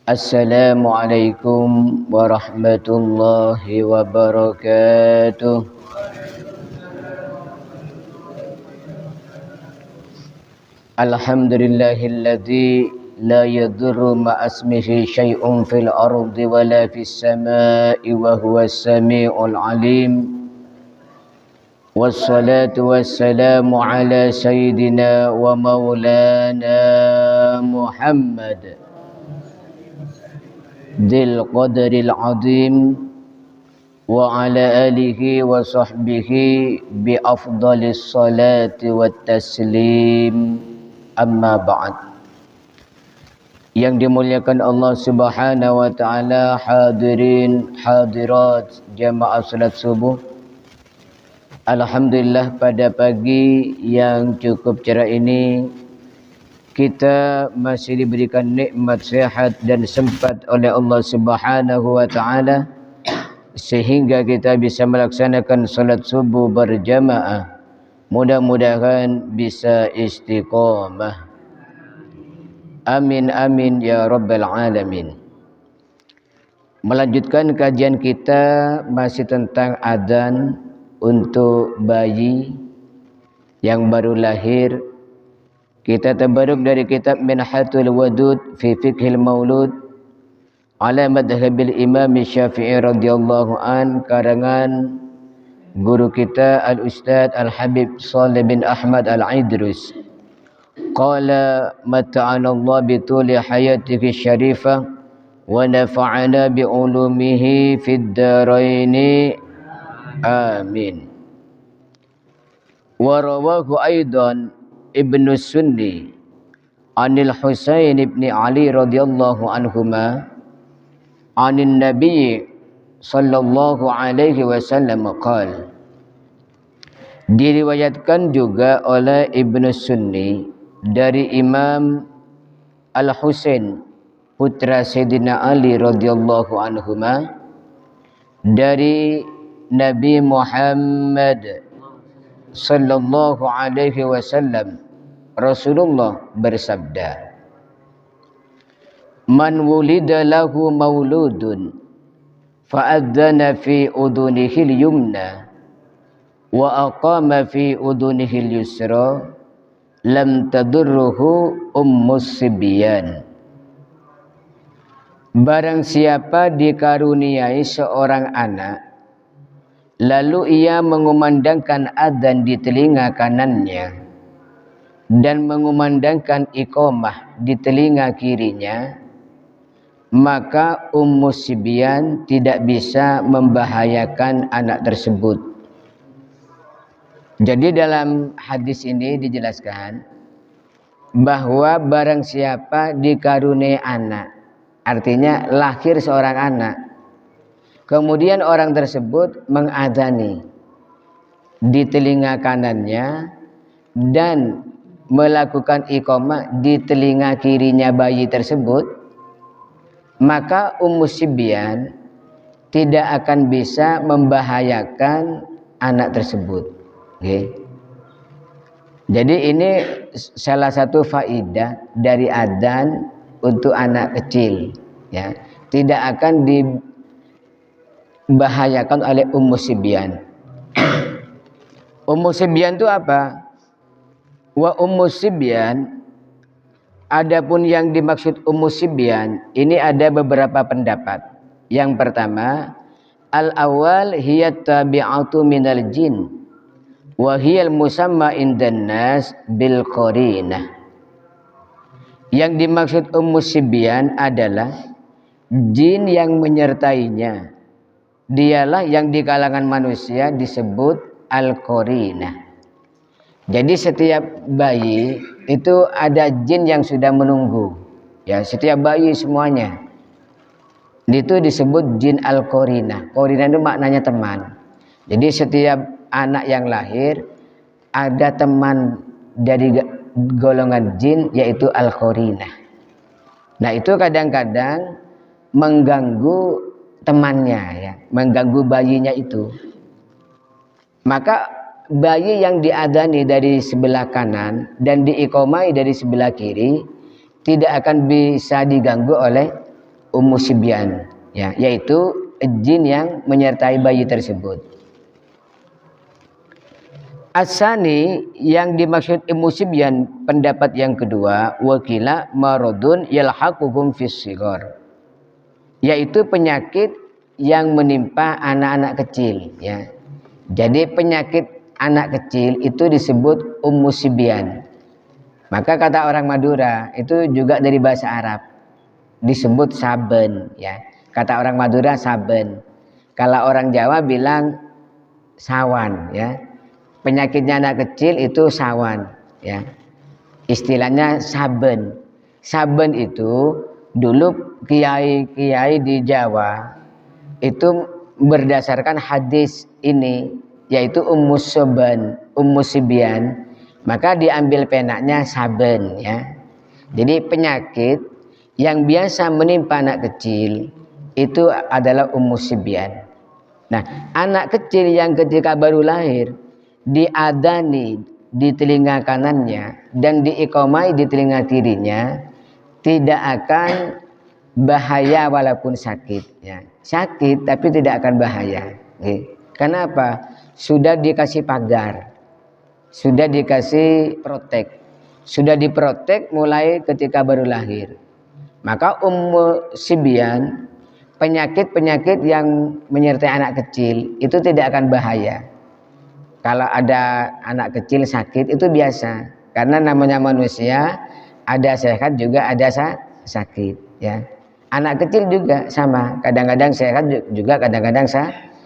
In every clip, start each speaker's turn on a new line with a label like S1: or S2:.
S1: Assalamualaikum warahmatullahi wabarakatuh. Alhamdulillahilladzi la yadurru ma'asmihi syai'un fil ardi wala fis sama'i wa huwas sami'ul alim. Wassalatu wassalamu ala sayyidina wa maulana Muhammad Dzil Qadaril Azim wa ala alihi wa sahbihi bi afdalis salati wat taslim, amma ba'd. Yang dimuliakan Allah Subhanahu wa taala, hadirin hadirat jamaah salat subuh. Alhamdulillah, pada pagi yang cukup cerah ini kita masih diberikan nikmat sehat dan sempat oleh Allah Subhanahu wa taala sehingga kita bisa melaksanakan salat subuh berjamaah. Mudah-mudahan bisa istiqamah. Amin amin ya rabbal alamin. Melanjutkan kajian kita masih tentang adzan untuk bayi yang baru lahir. Kita tabarruk dari kitab Minhatul Wadud fi Fiqhil Maulud ala madhhabil Imam Syafi'i radhiyallahu an, karangan guru kita Al-Ustaz Al-Habib Shalih bin Ahmad Al-Idrus. Qala mata'ana Allah bituli hayatihi syarifah wa nafa'ana bi ulumihi fid daraini amin. Wa rawahu aidan Ibnu Sunni Anil Husain ibn Ali radhiyallahu anhuma anin Nabi sallallahu alaihi wasallam qala. Diriwayatkan juga oleh Ibnu Sunni dari Imam Al-Husain putra Sayyidina Ali radhiyallahu anhuma dari Nabi Muhammad sallallahu alaihi wasallam, Rasulullah bersabda, man wulida lahu mauludun fa'adzana fi udunihi al-yumna wa aqama fi udunihi al-yusra lam tadurruhu ummus sibyan. Barang siapa dikaruniai seorang anak lalu ia mengumandangkan adzan di telinga kanannya dan mengumandangkan iqamah di telinga kirinya, maka ummu sibyan tidak bisa membahayakan anak tersebut. Jadi dalam hadis ini dijelaskan bahwa barang siapa dikaruniai anak, artinya lahir seorang anak, kemudian orang tersebut mengadzani di telinga kanannya dan melakukan iqamah di telinga kirinya bayi tersebut, maka ummu sibyan tidak akan bisa membahayakan anak tersebut. Okay. Jadi ini salah satu faidah dari adzan untuk anak kecil, ya. Tidak akan dibahayakan oleh ummu sibyan. Ummu sibyan itu apa? Wa ummu sibyan, adapun yang dimaksud ummu sibyan ini ada beberapa pendapat. Yang pertama, al-awwal hiya tabi'atu minal jin wa hiyal musamma indan nas bil qarinah. Yang dimaksud ummu sibyan adalah jin yang menyertainya. Dialah yang di kalangan manusia disebut al-qarinah. Jadi setiap bayi itu ada jin yang sudah menunggu. Ya, setiap bayi semuanya. Itu disebut jin al-qarinah. Qarinah itu maknanya teman. Jadi setiap anak yang lahir ada teman dari golongan jin, yaitu al-qarinah. Nah, itu kadang-kadang mengganggu temannya, ya, mengganggu bayinya itu. Maka bayi yang diadzani dari sebelah kanan dan diiqomai dari sebelah kiri tidak akan bisa diganggu oleh Ummu Sibyan, ya, yaitu jin yang menyertai bayi tersebut. Asani yang dimaksud Ummu Sibyan pendapat yang kedua, wakila maradun yalhaquhum fis sighar, yaitu penyakit yang menimpa anak-anak kecil, ya. Jadi penyakit anak kecil itu disebut Ummu Sibyan. Maka kata orang Madura itu juga dari bahasa Arab, disebut saben, ya. Kata orang Madura saben. Kalau orang Jawa bilang sawan, ya. Penyakitnya anak kecil itu sawan, ya. Istilahnya saben. Saben itu dulu kiai-kiai di Jawa itu berdasarkan hadis ini, yaitu Ummu Sibyan, maka diambil penaknya saben, ya. Jadi penyakit yang biasa menimpa anak kecil itu adalah Ummu Sibyan. Nah, anak kecil yang ketika baru lahir diadani di telinga kanannya dan diiqomai di telinga kirinya, tidak akan bahaya walaupun sakit, ya. Sakit tapi tidak akan bahaya. Kenapa? Sudah dikasih pagar, sudah dikasih protek, sudah diprotek mulai ketika baru lahir. Maka Ummu Sibyan, penyakit-penyakit yang menyertai anak kecil itu tidak akan bahaya. Kalau ada anak kecil sakit itu biasa, karena namanya manusia, ada sehat juga ada sakit, ya. Anak kecil juga sama, kadang-kadang sehat juga kadang-kadang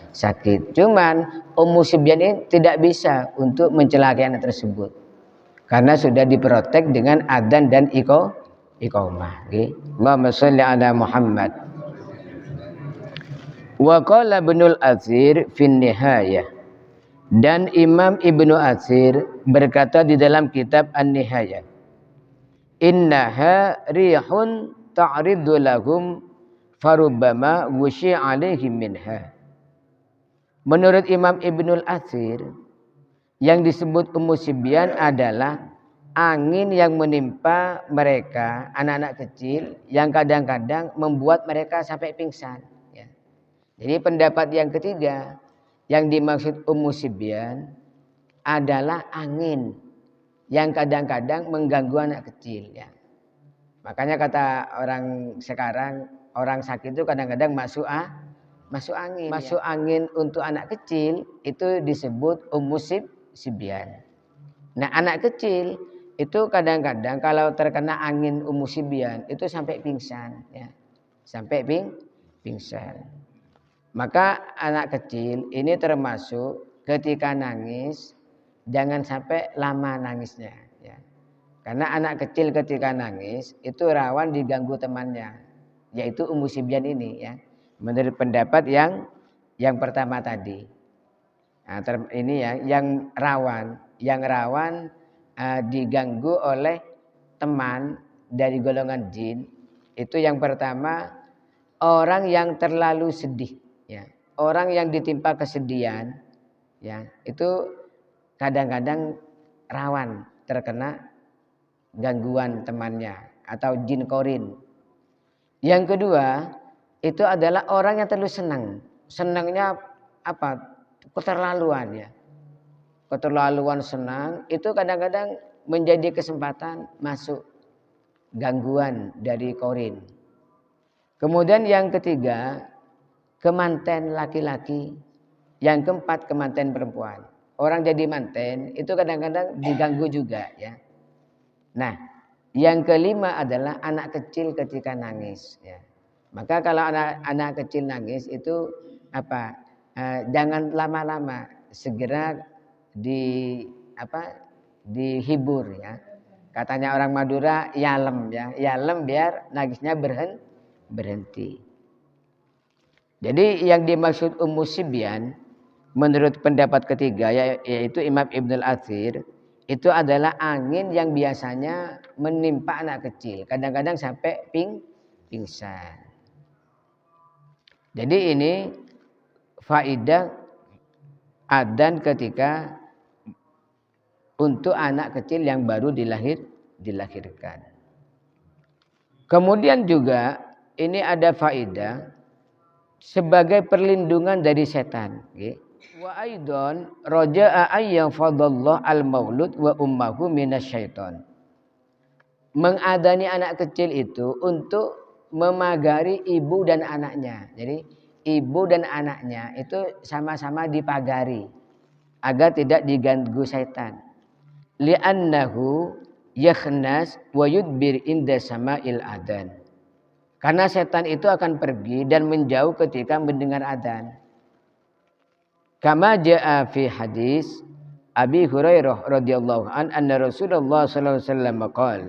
S1: sakit. Cuman Ummu Sibyan ini tidak bisa untuk mencelakai anak tersebut, karena sudah diprotek dengan adzan dan iqamah. Allahumma sholli ala Muhammad. Wa qala Ibnul Athir fi Nihayah, dan Imam Ibnu Athir berkata di dalam kitab An-Nihayah, innaha rihun ta'ridu lahum farubbama wushi alaihim minha. Menurut Imam Ibnul Athir, yang disebut Ummu Sibyan adalah angin yang menimpa mereka, anak-anak kecil, yang kadang-kadang membuat mereka sampai pingsan, ya. Jadi pendapat yang ketiga, yang dimaksud Ummu Sibyan adalah angin yang kadang-kadang mengganggu anak kecil, ya. Makanya kata orang sekarang, orang sakit itu kadang-kadang masuk angin. Masuk angin untuk anak kecil itu disebut Ummu Sibyan. Nah, anak kecil itu kadang-kadang kalau terkena angin Ummu Sibyan itu sampai pingsan, ya. Sampai pingsan. Maka anak kecil ini termasuk ketika nangis jangan sampai lama nangisnya, ya. Karena anak kecil ketika nangis itu rawan diganggu temannya, yaitu Ummu Sibyan ini, ya. Menurut pendapat yang pertama tadi. Nah, ini ya yang rawan diganggu oleh teman dari golongan jin. Itu yang pertama, orang yang terlalu sedih, ya. Orang yang ditimpa kesedihan, ya, itu kadang-kadang rawan terkena gangguan temannya atau jin korin. Yang kedua, itu adalah orang yang terlalu senang. Senangnya apa? Keterlaluan, ya. Keterlaluan senang itu kadang-kadang menjadi kesempatan masuk gangguan dari korin. Kemudian yang ketiga, kemanten laki-laki. Yang keempat, kemanten perempuan. Orang jadi manten itu kadang-kadang diganggu juga, ya. Nah, yang kelima adalah anak kecil ketika nangis, ya. Maka kalau anak kecil nangis itu apa? Jangan lama-lama, segera dihibur, ya. Katanya orang Madura, yalem, ya. Yalem biar nangisnya berhenti. Jadi yang dimaksud Ummu Sibyan menurut pendapat ketiga, yaitu Imam Ibnul Athir, itu adalah angin yang biasanya menimpa anak kecil, kadang-kadang sampai pingsan. Jadi ini faidah adzan ketika untuk anak kecil yang baru dilahirkan. Kemudian juga ini ada faedah sebagai perlindungan dari setan. Wa aidon roja'a ayyang fadallah al-maulud wa ummahu minasyaiton. Mengadani anak kecil itu untuk memagari ibu dan anaknya. Jadi ibu dan anaknya itu sama-sama dipagari agar tidak diganggu setan. Li'annahu yakhnas wa yudbir inda sama'il adan. Karena setan itu akan pergi dan menjauh ketika mendengar adzan. Kama jaa fi hadis Abi Hurairah radhiyallahu an anna Rasulullah sallallahu alaihi wasallam qala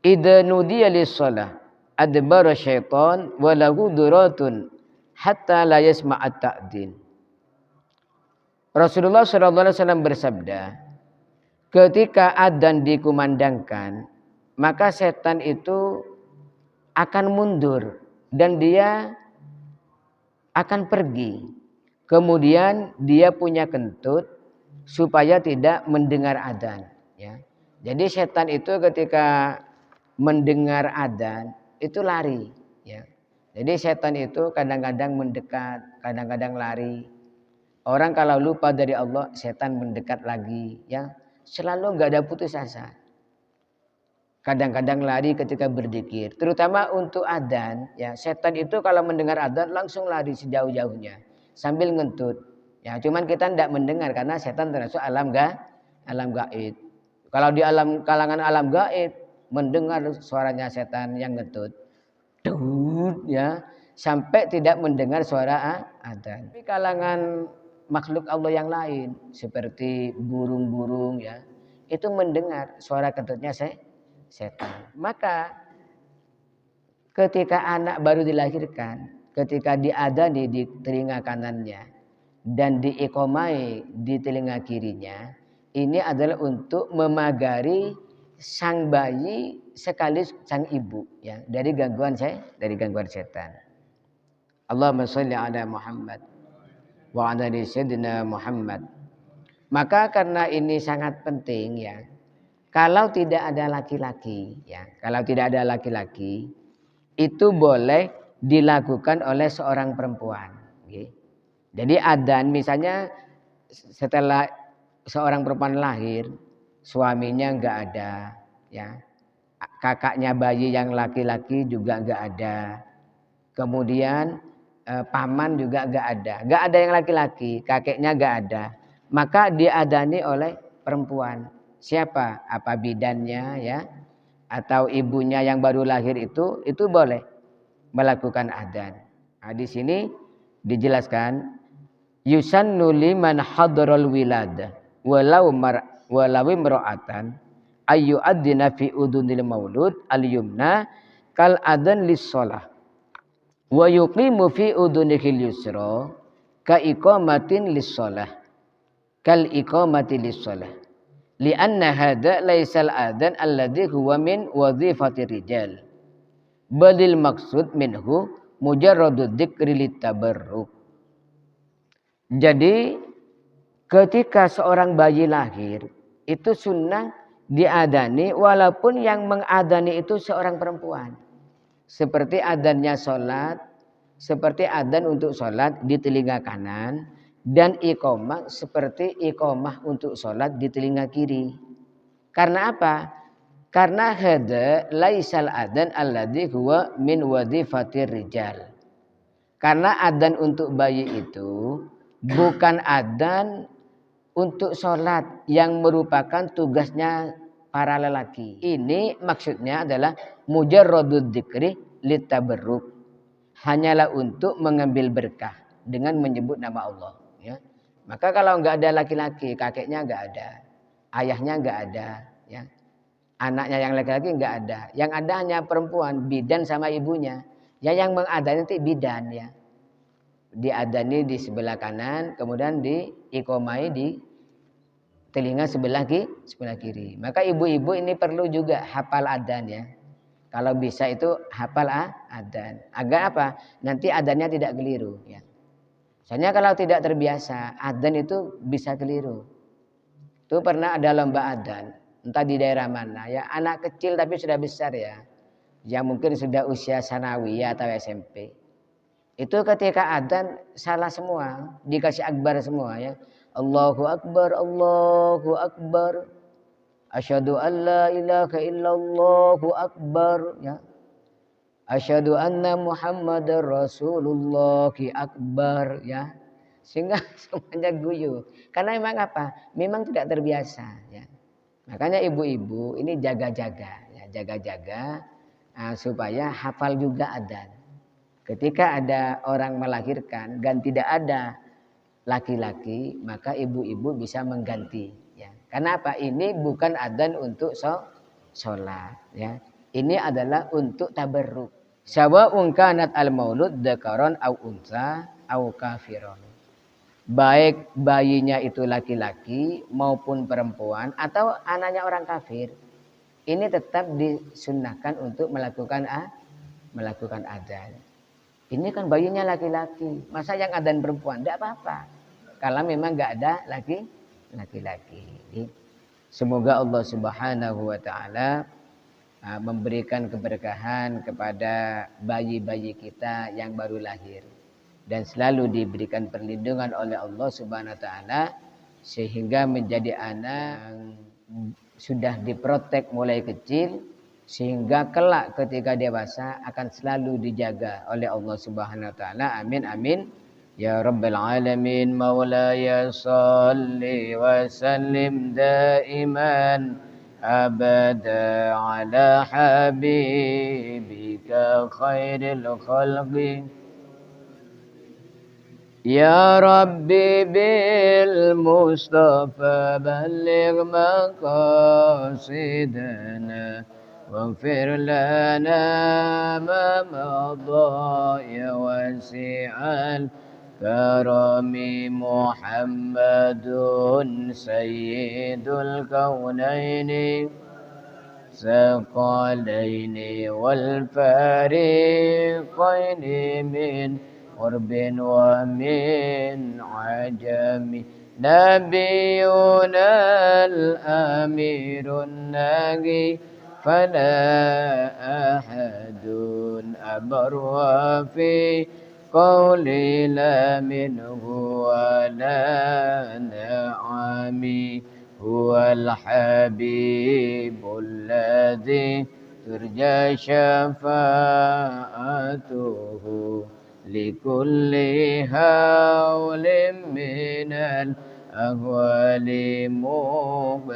S1: idza nudiya lis-shalah adbara syaitan wa lahu duratun hatta la yasma'at ta'din. Rasulullah sallallahu alaihi wasallam bersabda, ketika adzan dikumandangkan, maka setan itu akan mundur dan dia akan pergi. Kemudian dia punya kentut supaya tidak mendengar adzan. Ya. Jadi setan itu ketika mendengar adzan itu lari. Ya. Jadi setan itu kadang-kadang mendekat, kadang-kadang lari. Orang kalau lupa dari Allah, setan mendekat lagi. Ya. Selalu nggak ada putus asa. Kadang-kadang lari ketika berzikir, terutama untuk adzan. Ya, setan itu kalau mendengar adzan langsung lari sejauh-jauhnya sambil ngentut. Ya, cuman kita tidak mendengar karena setan termasuk alam gaib. Kalau di kalangan alam gaib mendengar suaranya setan yang ngentut, ya, sampai tidak mendengar suara adzan. Tapi kalangan makhluk Allah yang lain seperti burung-burung, ya, itu mendengar suara kentutnya setan. Maka ketika anak baru dilahirkan, ketika diadzani di telinga kanannya dan diiqomai di telinga kirinya, ini adalah untuk memagari sang bayi sekaligus sang ibu, ya, dari gangguan setan. Allahumma sholli ala Muhammad wa ala ali sayyidina Muhammad. Maka karena ini sangat penting, ya, kalau tidak ada laki-laki, ya, kalau tidak ada laki-laki, itu boleh dilakukan oleh seorang perempuan. Jadi adzan misalnya setelah seorang perempuan lahir, suaminya nggak ada, ya, kakaknya bayi yang laki-laki juga nggak ada, kemudian paman juga nggak ada yang laki-laki, kakeknya nggak ada, maka diadzani oleh perempuan. Siapa? Apa bidannya, ya, atau ibunya yang baru lahir itu boleh melakukan adzan. Nah, di sini dijelaskan yusannu liman hadaral wilad walau imra'atan ayu adzina fi udunil maulud al yumna kal adzan lis shalah wa yuqimu fi udunihil yusra ka iqamatin lis shalah kal iqamati lis shalah. Lianna hadza laisal adzan alladzi huwa min wadhifatir rijal balil maksud minhu mujarradud dzikri litabarruk. Jadi ketika seorang bayi lahir itu sunnah diadani walaupun yang mengadani itu seorang perempuan. Seperti adzannya sholat, seperti adzan untuk sholat di telinga kanan, dan iqomah seperti iqomah untuk sholat di telinga kiri. Karena apa? Karena hadza laisal adzan alladzi huwa min wadhifatir rijal. Karena adzan untuk bayi itu bukan adzan untuk sholat yang merupakan tugasnya para lelaki. Ini maksudnya adalah mujarradud dzikri litabarruk. Hanyalah untuk mengambil berkah dengan menyebut nama Allah. Ya. Maka kalau nggak ada laki-laki, kakeknya nggak ada, ayahnya nggak ada, ya, anaknya yang laki-laki nggak ada, yang ada hanya perempuan, bidan sama ibunya. Ya, yang mengadani itu bidan, ya, diadani di sebelah kanan, kemudian diiqomai di telinga sebelah kiri. Maka ibu-ibu ini perlu juga hafal adzan, ya. Kalau bisa itu hafal adzan. Agar apa? Nanti adzannya tidak keliru, ya. Soalnya kalau tidak terbiasa, adzan itu bisa keliru. Itu pernah ada lomba adzan, entah di daerah mana, ya, anak kecil tapi sudah besar, ya. yang mungkin sudah usia sanawiyah atau SMP. Itu ketika adzan salah semua, dikasih akbar semua ya. Allahu akbar, Allahu akbar. Asyhadu an la ilaha illallahu akbar ya. Asyhadu anna Muhammadar Rasulullah akbar ya. Sehingga semuanya guyu. Karena memang apa? Memang tidak terbiasa ya. Makanya ibu-ibu ini jaga-jaga ya, jaga-jaga supaya hafal juga adzan. Ketika ada orang melahirkan dan tidak ada laki-laki, maka ibu-ibu bisa mengganti ya. Karena apa? Ini bukan adzan untuk sholat ya. Ini adalah untuk tabarruk. Sawa'un kanat al-maulud dzakaron au unsa au kafiron. Baik bayinya itu laki-laki maupun perempuan atau anaknya orang kafir. Ini tetap disunnahkan untuk melakukan adzan. Ini kan bayinya laki-laki. Masa yang adzan perempuan? Tidak apa-apa. Kalau memang nggak ada laki-laki. Semoga Allah Subhanahu wa taala memberikan keberkahan kepada bayi-bayi kita yang baru lahir dan selalu diberikan perlindungan oleh Allah Subhanahu wa taala sehingga menjadi anak yang sudah diprotek mulai kecil sehingga kelak ketika dewasa akan selalu dijaga oleh Allah Subhanahu wa taala. Amin amin ya rabbal alamin. Maulaya shalli wa sallim daiman abada ala habibika khairil khalqi ya rabbi bil mustafa balligh maqasidana waghfir lana ma madha ya wasi'al karami Muhammadun sayyidul kaunaini saqalaini wal fariqaini min qurbin wa min ajami nabiyuna al-amirun nagi fala ahadun abarwa fi qawli la minhu wa la na'ami huwal habibul ladzi turja syafa'atuhu likulli hawlim minal ahwali muqtahami.